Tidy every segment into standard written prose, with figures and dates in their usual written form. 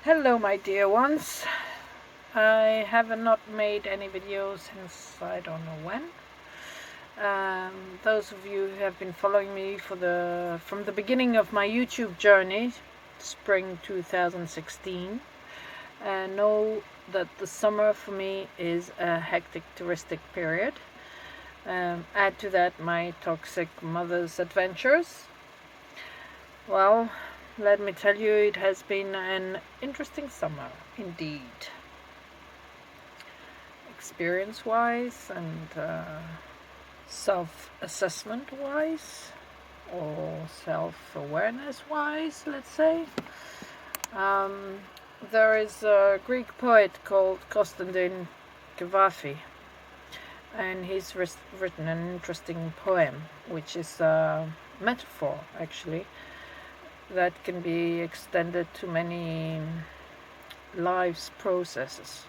Hello my dear ones. I have not made any videos since I don't know when. Those of you who have been following me from the beginning of my YouTube journey, spring 2016, know that the summer for me is a hectic touristic period. Add to that my toxic mother's adventures. Well, let me tell you, it has been an interesting summer indeed. Experience-wise and self-assessment-wise, or self-awareness-wise, let's say. There is a Greek poet called Constantine Cavafis, and he's written an interesting poem, which is a metaphor, actually, that can be extended to many life's processes.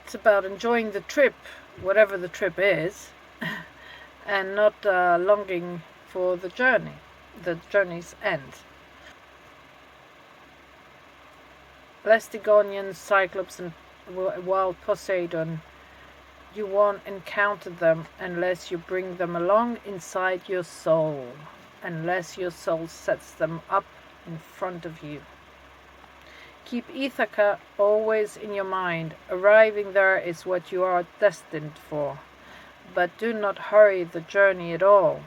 It's about enjoying the trip, whatever the trip is, and not longing for the journey's end. Laestygonian, Cyclops, and wild Poseidon, you won't encounter them unless you bring them along inside your soul, unless your soul sets them up in front of you. Keep ITHAKA always in your mind. Arriving there is what you are destined for. But do not hurry the journey at all.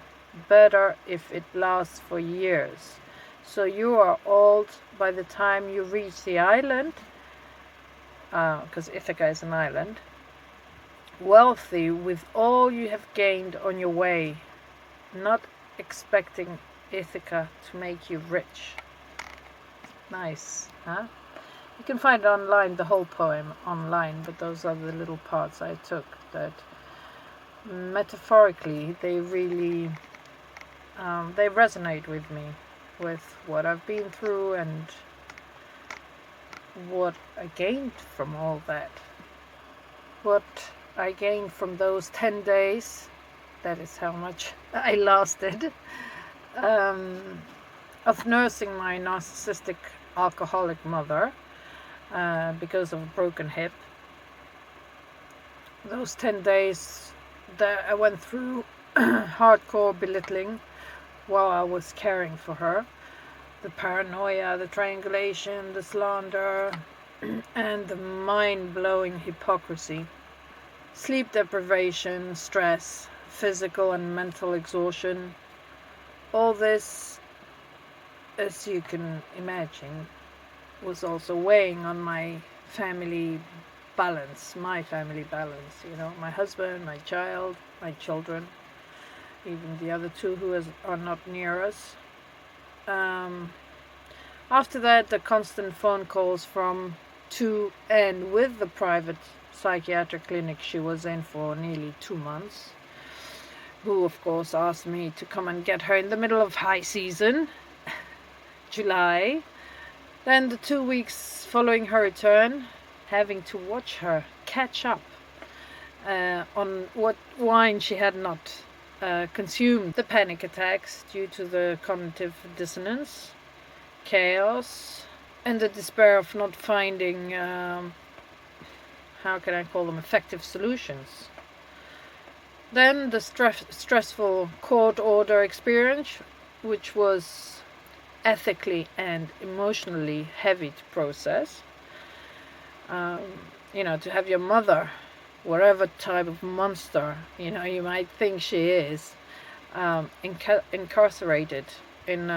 Better if it lasts for years. So you are old by the time you reach the island, because ITHAKA is an island, wealthy with all you have gained on your way, not expecting ITHAKA to make you rich. Nice, huh? You can find online the whole poem online, but those are the little parts I took that metaphorically they really they resonate with me, with what I've been through and what I gained from all that. What I gained from those 10 days, that is how much I lasted, of nursing my narcissistic alcoholic mother because of a broken hip. Those 10 days that I went through hardcore belittling while I was caring for her. The paranoia, the triangulation, the slander, and the mind-blowing hypocrisy. Sleep deprivation, stress, physical and mental exhaustion. All this, as you can imagine, was also weighing on my family balance, my husband, my child, my children, even the other two who are not near us. After that, the constant phone calls from, to, and with the private psychiatric clinic she was in for nearly 2 months, who of course asked me to come and get her in the middle of high season, July. Then the 2 weeks following her return, having to watch her catch up on what wine she had not consumed. The panic attacks due to the cognitive dissonance, chaos, and the despair of not finding, how can I call them, effective solutions. Then the stressful court order experience, which was ethically and emotionally heavy to process. To have your mother, whatever type of monster you might think she is, incarcerated in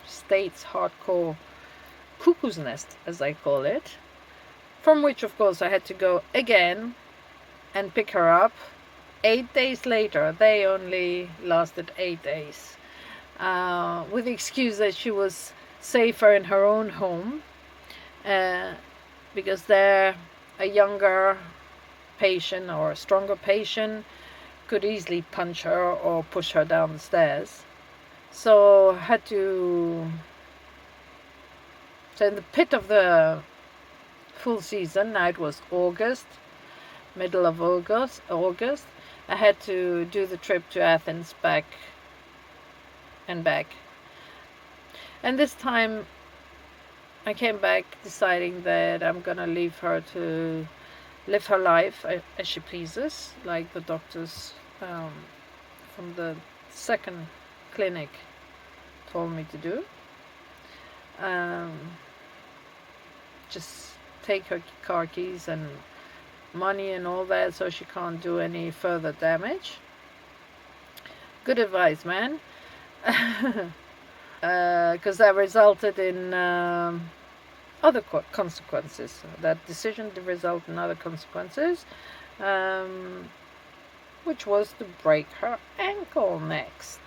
state's hardcore cuckoo's nest, as I call it, from which of course I had to go again and pick her up 8 days later. They only lasted 8 days. With the excuse that she was safer in her own home, because there a younger patient or a stronger patient could easily punch her or push her down the stairs. So I had to... So in the pit of the full season, now it was August, middle of August, I had to do the trip to Athens back and back. And this time I came back deciding that I'm gonna leave her to live her life as she pleases, like the doctors from the second clinic told me to do. Just take her car keys and money and all that so she can't do any further damage. Good advice, man. Because that resulted in other consequences. That decision to result in other consequences, which was to break her ankle next.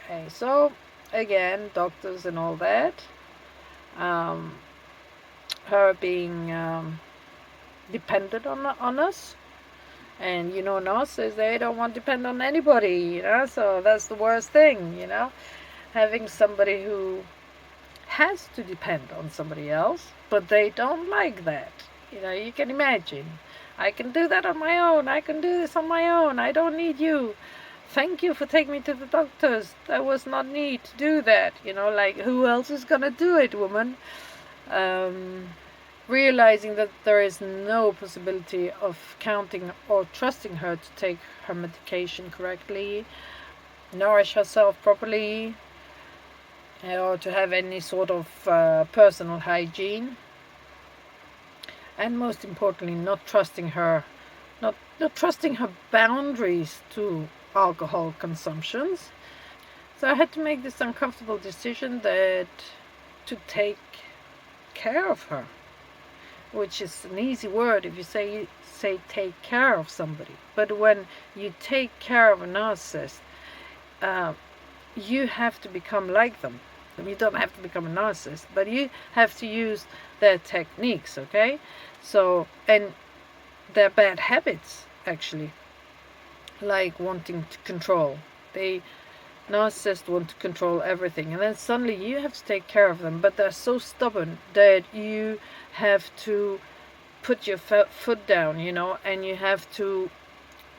Okay, so again, doctors and all that. Her being dependent on us. And you know, nurses, they don't want to depend on anybody, you know, so that's the worst thing, you know, having somebody who has to depend on somebody else, but they don't like that. You know, you can imagine. I can do that on my own. I can do this on my own. I don't need you. Thank you for taking me to the doctors. There was not need to do that. You know, like, who else is going to do it, woman? Realizing that there is no possibility of counting or trusting her to take her medication correctly, nourish herself properly, or to have any sort of personal hygiene, and most importantly, not trusting her boundaries to alcohol consumptions. So I had to make this uncomfortable decision that to take care of her, which is an easy word if you say take care of somebody. But when you take care of a narcissist, you have to become like them. You don't have to become a narcissist, but you have to use their techniques, okay? So, and their bad habits, actually, like wanting to control. Narcissists want to control everything, and then suddenly you have to take care of them, but they're so stubborn that you have to put your foot down, you know, and you have to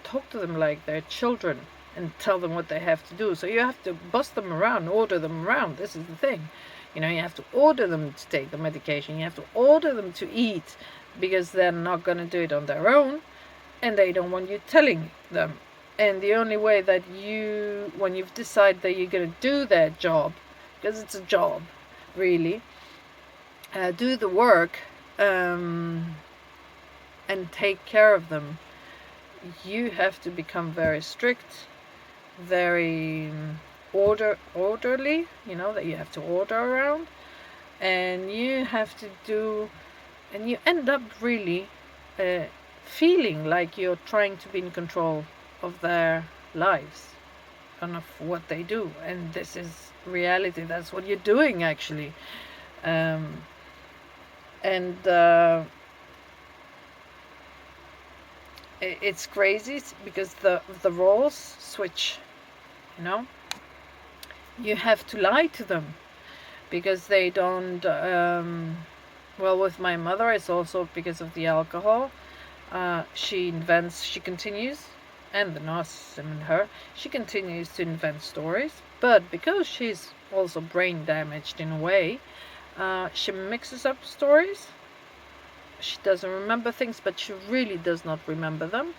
talk to them like they're children and tell them what they have to do. So you have to boss them around, order them around. This is the thing. You know, you have to order them to take the medication. You have to order them to eat, because they're not going to do it on their own, and they don't want you telling them. And the only way that when you've decided that you're going to do that job, because it's a job, really, do the work and take care of them, you have to become very strict, very orderly, you know, that you have to order around, and you have to do, and you end up really feeling like you're trying to be in control of their lives and of what they do. And this is reality. That's what you're doing, actually. It's crazy because the roles switch, you know. You have to lie to them because they don't well, with my mother, it's also because of the alcohol. She continues, and the narcissism in her, she continues to invent stories, but because she's also brain damaged in a way, she mixes up stories. She doesn't remember things, but she really does not remember them.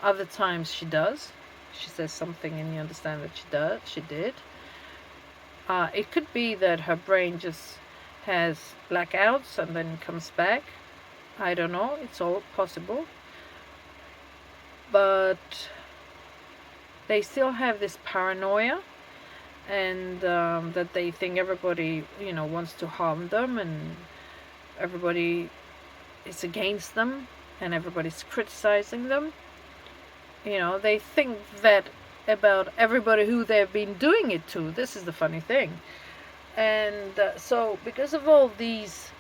Other times she does. She says something and you understand that she did. It could be that her brain just has blackouts and then comes back. I don't know, it's all possible. But they still have this paranoia, and that they think everybody, you know, wants to harm them, and everybody is against them, and everybody's criticizing them. You know, they think that about everybody who they've been doing it to. This is the funny thing. And so because of all these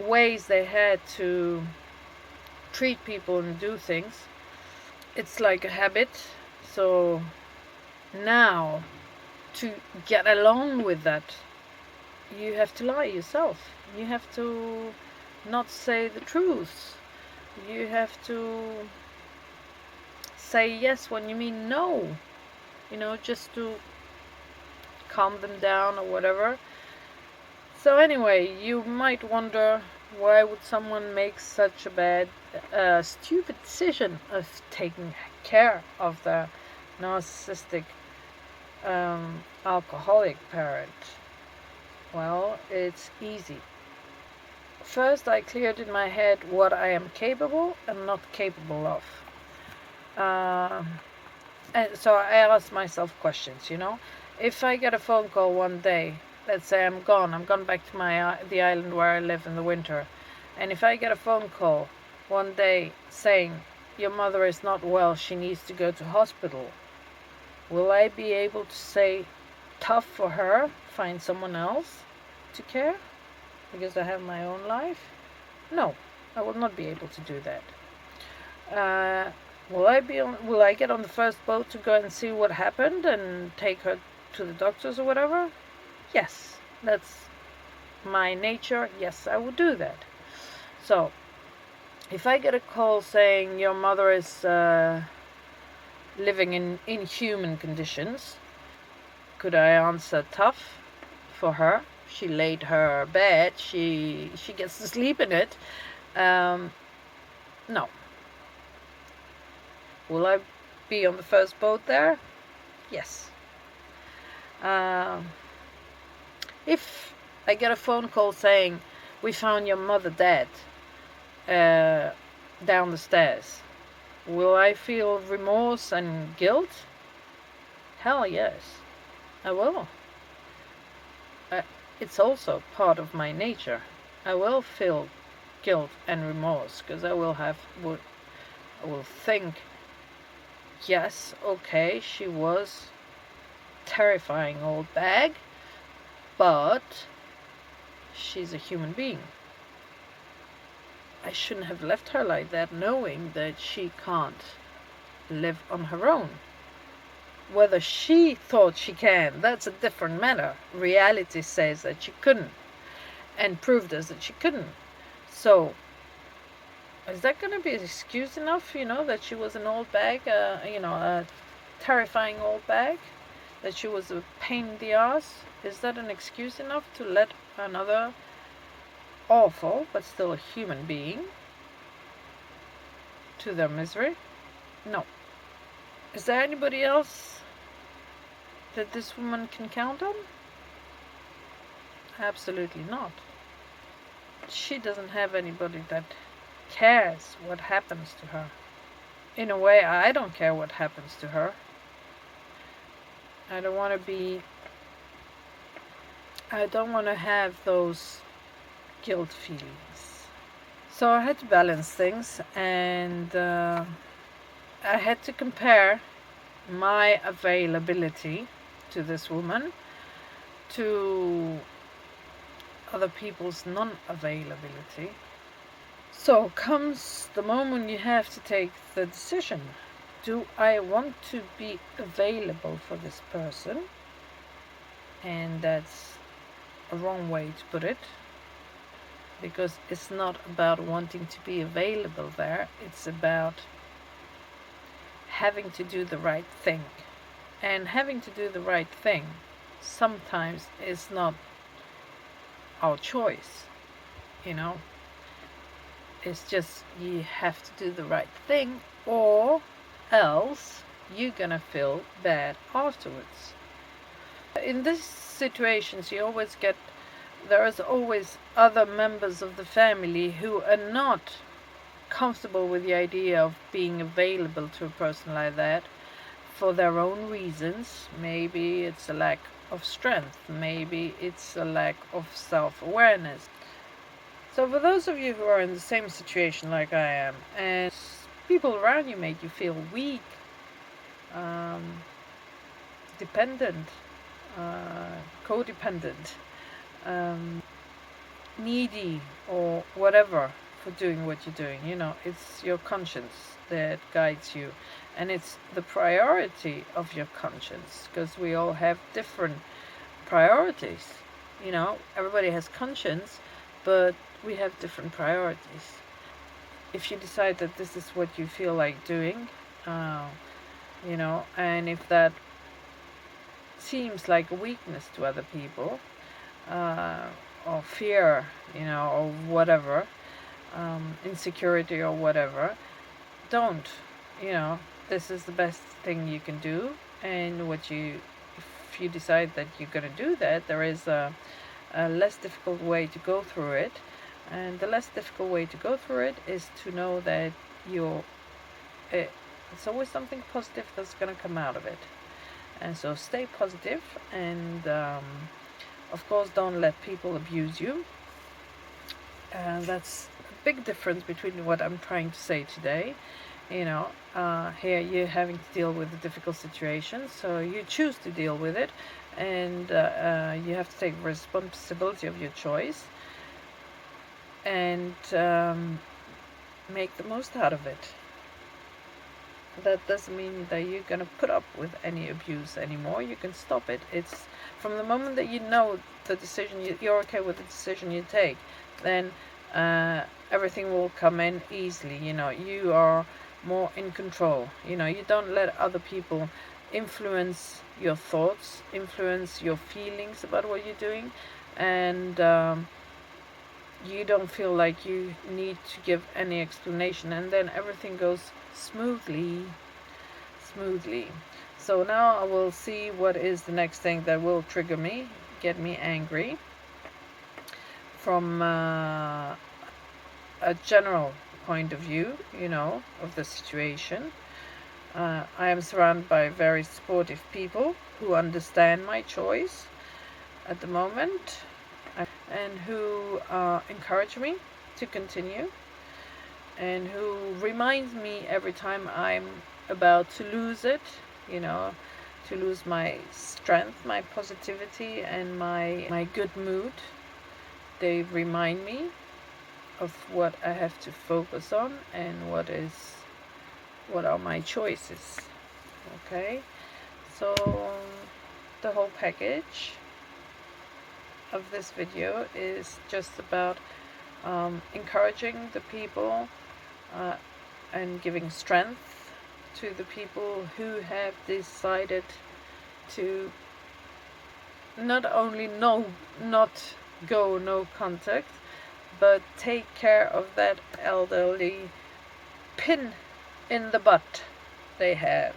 ways they had to treat people and do things, it's like a habit. So now, to get along with that, you have to lie yourself. You have to not say the truth. You have to say yes when you mean no. You know, just to calm them down or whatever. So anyway, you might wonder, why would someone make such a bad, stupid decision of taking care of their narcissistic, alcoholic parent? Well, it's easy. First, I cleared in my head what I am capable and not capable of. And so I asked myself questions, If I get a phone call one day, let's say I'm gone back to the island where I live in the winter, and if I get a phone call one day saying, your mother is not well, she needs to go to hospital, will I be able to say, tough for her, find someone else to care, because I have my own life? No, I will not be able to do that. Will I get on the first boat to go and see what happened and take her to the doctors or whatever? Yes, that's my nature. Yes, I will do that. So, if I get a call saying your mother is living in inhuman conditions, could I answer tough for her? She laid her bed, she gets to sleep in it. No. Will I be on the first boat there? Yes. If I get a phone call saying, we found your mother dead down the stairs, will I feel remorse and guilt? Hell yes, I will. It's also part of my nature. I will feel guilt and remorse, because I will think, yes, okay, she was terrifying old bag, but she's a human being. I shouldn't have left her like that, knowing that she can't live on her own. Whether she thought she can, that's a different matter. Reality says that she couldn't, and proved us that she couldn't. So, is that going to be an excuse enough, that she was an old bag, a terrifying old bag? That she was a pain in the ass? Is that an excuse enough to let another awful, but still a human being, to their misery? No. Is there anybody else that this woman can count on? Absolutely not. She doesn't have anybody that cares what happens to her. In a way, I don't care what happens to her. I don't want to have those guilt feelings. So I had to balance things, and I had to compare my availability to this woman to other people's non-availability. So comes the moment you have to take the decision. Do I want to be available for this person? And that's a wrong way to put it, because it's not about wanting to be available there. It's about having to do the right thing. And having to do the right thing sometimes is not our choice, It's just you have to do the right thing, or else you're gonna feel bad afterwards. In these situations, there is always other members of the family who are not comfortable with the idea of being available to a person like that for their own reasons. Maybe it's a lack of strength, maybe it's a lack of self-awareness. So for those of you who are in the same situation like I am, and people around you make you feel weak, dependent, codependent, needy, or whatever for doing what you're doing, it's your conscience that guides you, and it's the priority of your conscience, because we all have different priorities. Everybody has conscience, but we have different priorities. If you decide that this is what you feel like doing, and if that seems like a weakness to other people, or fear, or whatever, insecurity or whatever, don't. This is the best thing you can do. And if you decide that you're going to do that, there is a less difficult way to go through it. And the less difficult way to go through it is to know that it's always something positive that's going to come out of it. And so stay positive, and of course don't let people abuse you. And that's a big difference between what I'm trying to say today. Here you're having to deal with a difficult situation, so you choose to deal with it, and you have to take responsibility of your choice, and make the most out of it. That doesn't mean that you're going to put up with any abuse anymore. You can stop it. It's from the moment that you know the decision, you're okay with the decision you take, then everything will come in easily. You are more in control. You don't let other people influence your thoughts, influence your feelings about what you're doing, and you don't feel like you need to give any explanation, and then everything goes smoothly. So now I will see what is the next thing that will trigger me, get me angry, from a general point of view, of the situation. I am surrounded by very supportive people who understand my choice at the moment, and who encourage me to continue, and who reminds me every time I'm about to lose it, to lose my strength, my positivity, and my good mood. They remind me of what I have to focus on, and what are my choices. Okay, so the whole package of this video is just about encouraging the people, and giving strength to the people who have decided to not only not go no contact, but take care of that elderly pin in the butt they have,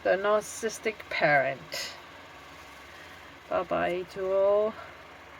the narcissistic parent. Bye bye to all.